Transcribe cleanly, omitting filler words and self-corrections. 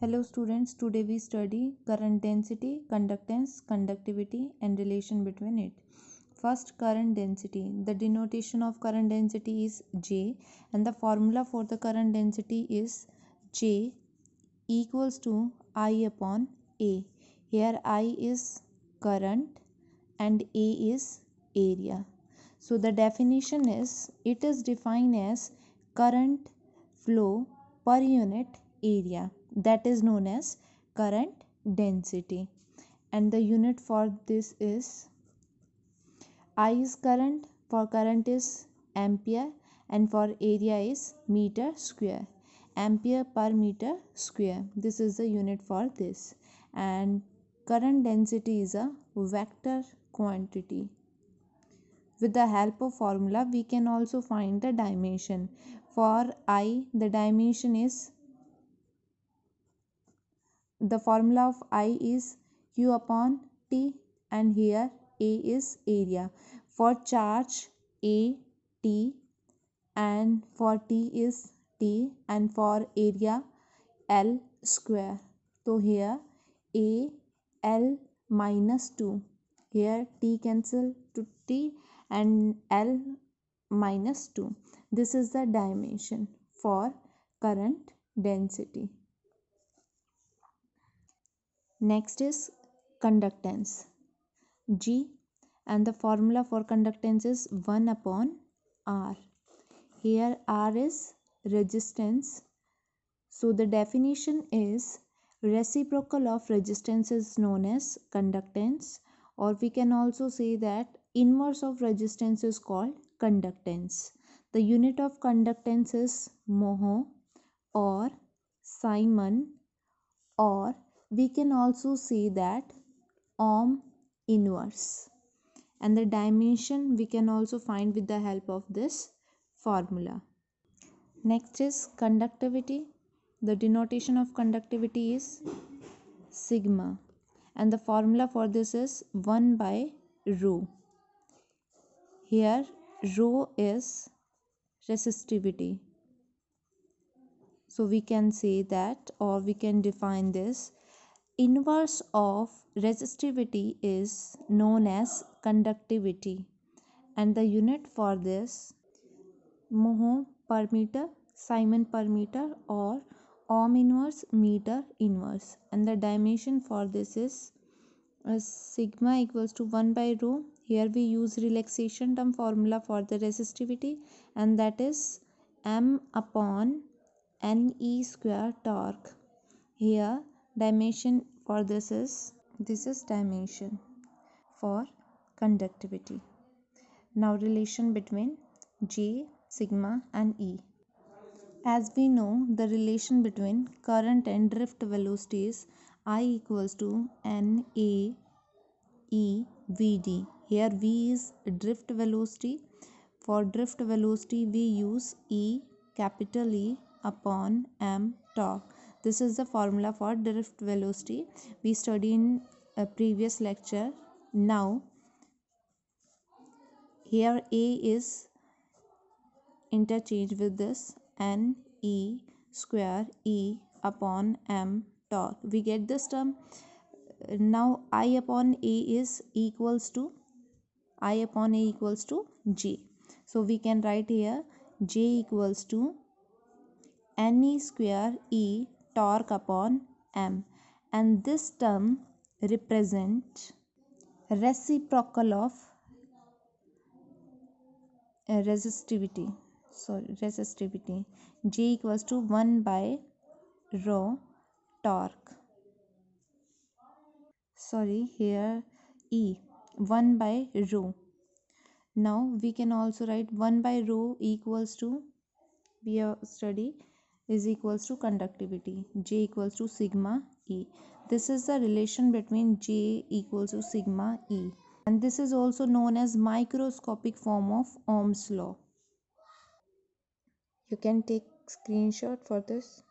Hello students, today we study current density, conductance, conductivity and relation between it. First, current density. The denotation of current density is J and the formula for the current density is J equals to I upon A. Here I is current and A is area. So the definition is, it is defined as current flow per unit area, that is known as current density, and the unit for this is I is current, for current is ampere, and for area is meter square, ampere per meter square. This is the unit for this, and current density is a vector quantity. With the help of formula, we can also find the dimension. For I, the dimension is, the formula of I is Q upon T, and here A is area. For charge, A, T, and for T is T, and for area, L square. So here A, L minus 2. Here T cancel to T and L minus 2. This is the dimension for current density. Next is conductance, G, and the formula for conductance is 1 upon R. Here R is resistance. So the definition is, reciprocal of resistance is known as conductance, or we can also say that inverse of resistance is called conductance. The unit of conductance is mho or Simon, or we can also say that ohm inverse, and the dimension we can also find with the help of this formula. Next is conductivity. The denotation of conductivity is sigma, and the formula for this is 1 by rho. Here rho is resistivity. So we can say that, or we can define this, inverse of resistivity is known as conductivity, and the unit for this mho per meter, Simon per meter, or ohm inverse meter inverse, and the dimension for this is sigma equals to 1 by rho. Here we use relaxation term formula for the resistivity, and that is m upon ne square torque. Here dimension for this is dimension for conductivity. Now relation between J, sigma and E. As we know, the relation between current and drift velocity is I equals to N A E V D. Here V is drift velocity. For drift velocity we use E, capital E upon m torque. This is the formula for drift velocity we studied in a previous lecture. Now here A is interchange with this N E square E upon m torque. We get this term. Now I upon A is equals to J. So we can write here J equals to Ne square E torque upon m, and this term represents reciprocal of resistivity. J equals to 1 by rho torque. Here E 1 by rho. Now we can also write 1 by rho equals to, we have study, is equals to conductivity. J equals to sigma E. This is the relation between J equals to sigma E, and this is also known as microscopic form of Ohm's law. You can take screenshot for this.